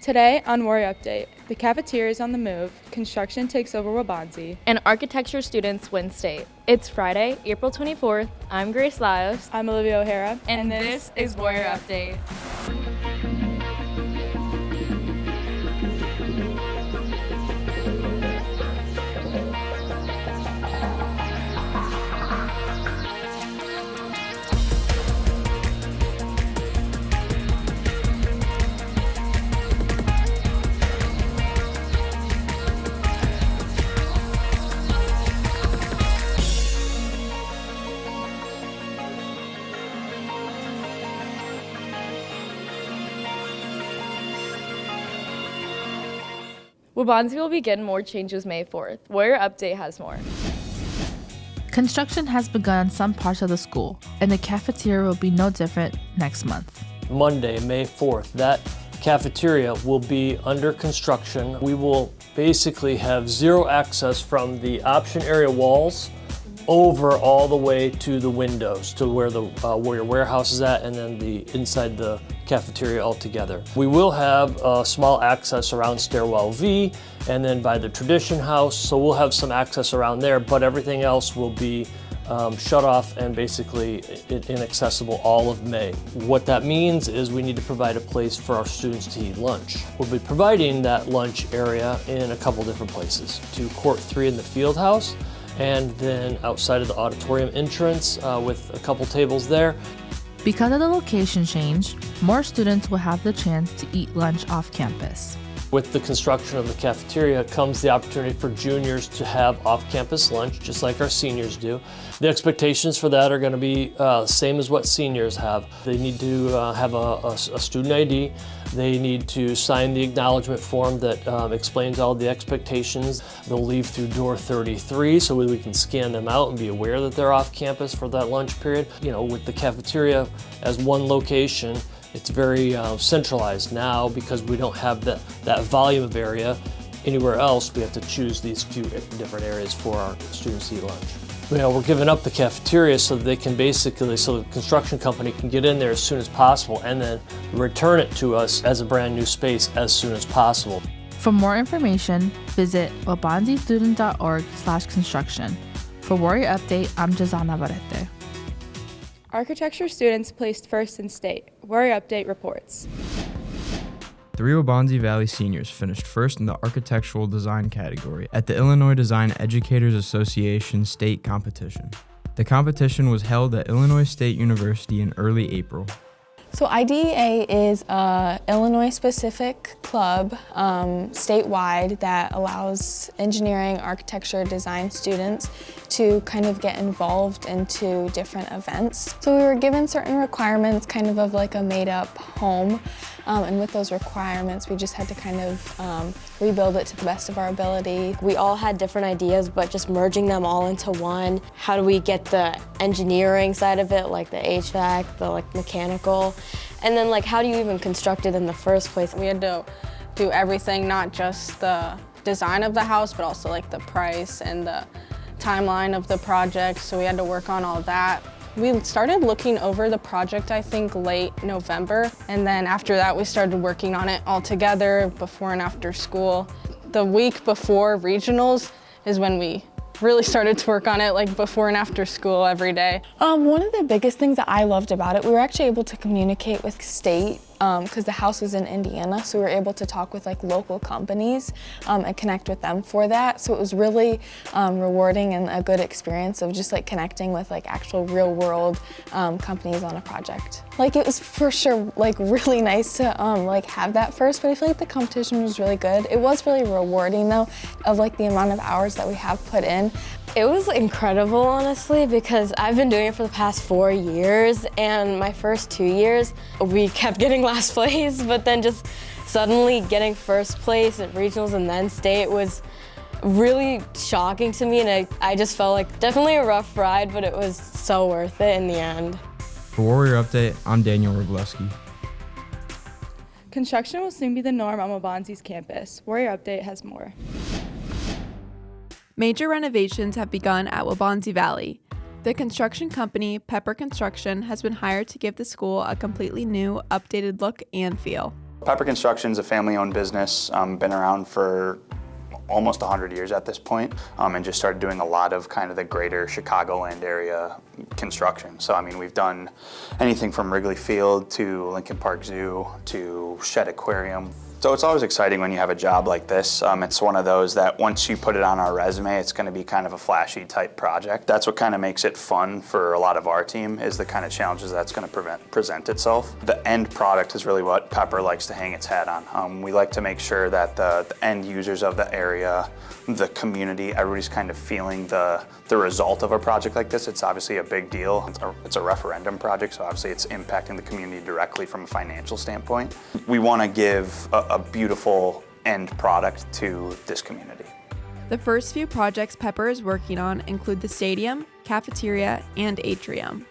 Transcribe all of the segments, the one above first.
Today on Warrior Update, the cafeteria is on the move, construction takes over Waubonsee, and architecture students win state. It's Friday, April 24th. I'm Grace Lyos. I'm Olivia O'Hara, and this is Warrior Update. Waubonsee will begin more changes May 4th. Warrior Update has more. Construction has begun on some parts of the school, and the cafeteria will be no different next month. Monday, May 4th, that cafeteria will be under construction. We will basically have zero access from the option area walls over all the way to the windows, to where the Warrior Warehouse is at, and then inside the cafeteria altogether. We will have a small access around Stairwell V, and then by the Tradition House, so we'll have some access around there, but everything else will be shut off and basically inaccessible all of May. What that means is we need to provide a place for our students to eat lunch. We'll be providing that lunch area in a couple different places, to Court 3 in the Field House, and then outside of the auditorium entrance with a couple tables there. Because of the location change, more students will have the chance to eat lunch off campus. With the construction of the cafeteria comes the opportunity for juniors to have off-campus lunch, just like our seniors do. The expectations for that are going to be same as what seniors have. They need to have a student ID. They need to sign the acknowledgement form that explains all the expectations. They'll leave through door 33 so we can scan them out and be aware that they're off campus for that lunch period. You know, with the cafeteria as one location, it's very centralized now because we don't have that volume of area anywhere else. We have to choose these few different areas for our students to eat lunch. You know, we're giving up the cafeteria so that they can basically, so the construction company can get in there as soon as possible and then return it to us as a brand new space as soon as possible. For more information, visit waubonseestudent.org/construction. For Warrior Update, I'm Jazana Navarrete. Architecture students placed first in state. Warrior Update reports. 3 Waubonsee Valley seniors finished first in the architectural design category at the Illinois Design Educators Association state competition. The competition was held at Illinois State University in early April. So IDEA is an Illinois-specific club statewide that allows engineering, architecture, design students to kind of get involved into different events. So we were given certain requirements, kind of like a made-up home, and with those requirements, we just had to kind of rebuild it to the best of our ability. We all had different ideas, but just merging them all into one. How do we get the engineering side of it, like the HVAC, the mechanical, and then how do you even construct it in the first place? We had to do everything, not just the design of the house, but also the price and the timeline of the project. So we had to work on all that. We started looking over the project, I think, late November. And then after that, we started working on it all together before and after school. The week before regionals is when we really started to work on it, before and after school every day. One of the biggest things that I loved about it, we were actually able to communicate with state because the house was in Indiana, so we were able to talk with local companies and connect with them for that. So it was really rewarding and a good experience of just connecting with actual real world companies on a project. It was for sure really nice to have that first, but I feel the competition was really good. It was really rewarding though, of the amount of hours that we have put in. It was incredible, honestly, because I've been doing it for the past 4 years, and my first 2 years, we kept getting last place, but then just suddenly getting first place at regionals and then state was really shocking to me, and I just felt definitely a rough ride, but it was so worth it in the end. For Warrior Update, I'm Daniel Rogleski. Construction will soon be the norm on Waubonsee's campus. Warrior Update has more. Major renovations have begun at Waubonsee Valley. The construction company, Pepper Construction, has been hired to give the school a completely new, updated look and feel. Pepper Construction's a family-owned business, been around for almost 100 years at this point, and just started doing a lot of kind of the greater Chicagoland area construction. So I mean, we've done anything from Wrigley Field to Lincoln Park Zoo to Shedd Aquarium. So it's always exciting when you have a job like this. It's one of those that once you put it on our resume, it's going to be kind of a flashy type project. That's what kind of makes it fun for a lot of our team, is the kind of challenges that's going to present itself. The end product is really what Pepper likes to hang its hat on. We like to make sure that the end users of the area, the community, everybody's kind of feeling the result of a project like this. It's obviously a big deal. It's a referendum project, so obviously it's impacting the community directly from a financial standpoint. We want to give a beautiful end product to this community. The first few projects Pepper is working on include the stadium, cafeteria, and atrium.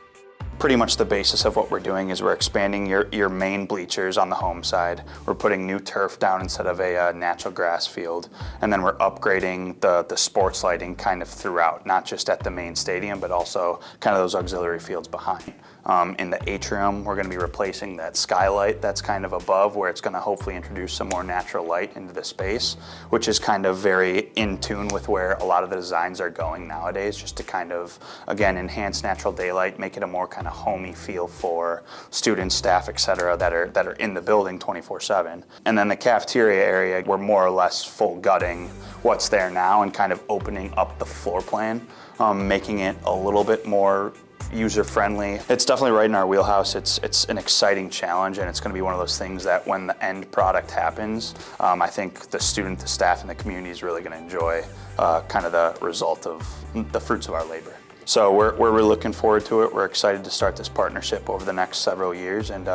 Pretty much the basis of what we're doing is we're expanding your main bleachers on the home side. We're putting new turf down instead of a natural grass field. And then we're upgrading the sports lighting kind of throughout, not just at the main stadium, but also kind of those auxiliary fields behind. In the atrium, we're going to be replacing that skylight that's kind of above, where it's going to hopefully introduce some more natural light into the space, which is kind of very in tune with where a lot of the designs are going nowadays, just to kind of, again, enhance natural daylight, make it a more kind of homey feel for students, staff, etc., that are in the building 24/7. And then the cafeteria area, we're more or less full gutting what's there now and kind of opening up the floor plan, making it a little bit more user-friendly. It's definitely right in our wheelhouse. It's an exciting challenge, and it's going to be one of those things that when the end product happens, I think the student, the staff, and the community is really going to enjoy kind of the result of the fruits of our labor. So we're really looking forward to it. We're excited to start this partnership over the next several years, and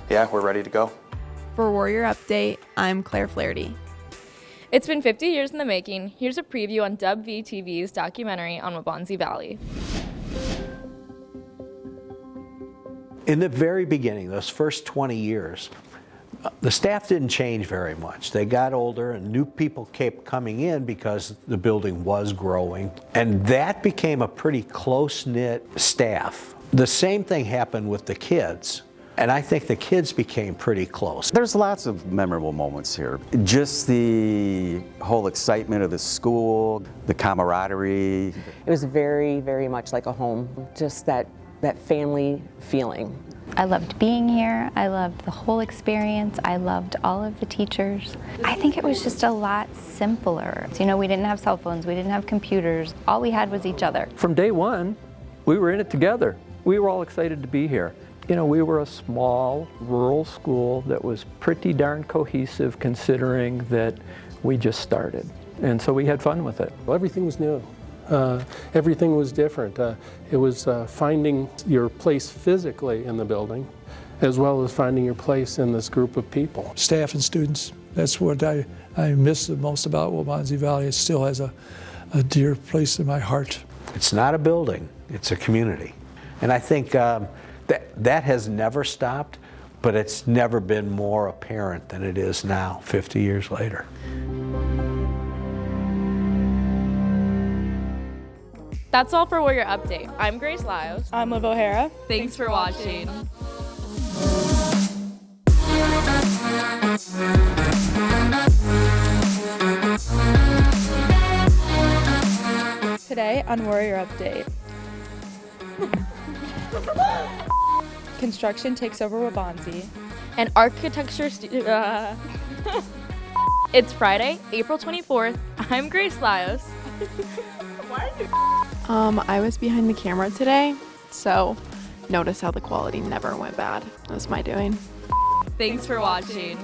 yeah, we're ready to go. For Warrior Update, I'm Claire Flaherty. It's been 50 years in the making. Here's a preview on WVTV's documentary on Waubonsie Valley. In the very beginning, those first 20 years, the staff didn't change very much. They got older and new people kept coming in because the building was growing. And that became a pretty close-knit staff. The same thing happened with the kids. And I think the kids became pretty close. There's lots of memorable moments here. Just the whole excitement of the school, the camaraderie. It was very, very much like a home, just that family feeling. I loved being here. I loved the whole experience. I loved all of the teachers. I think it was just a lot simpler. You know, we didn't have cell phones, we didn't have computers. All we had was each other. From day one, we were in it together. We were all excited to be here. You know, we were a small rural school that was pretty darn cohesive considering that we just started. And so we had fun with it. Everything was new. Everything was different. It was finding your place physically in the building, as well as finding your place in this group of people. Staff and students, that's what I miss the most about Waubonsie Valley. It still has a dear place in my heart. It's not a building, it's a community. And I think that has never stopped, but it's never been more apparent than it is now, 50 years later. That's all for Warrior Update. I'm Grace Lyles. I'm Liv O'Hara. Thanks for watching. Today on Warrior Update. Construction takes over Waubonsie. And architecture It's Friday, April 24th. I'm Grace Lyles. I was behind the camera today, so notice how the quality never went bad. That's my doing. Thanks for watching.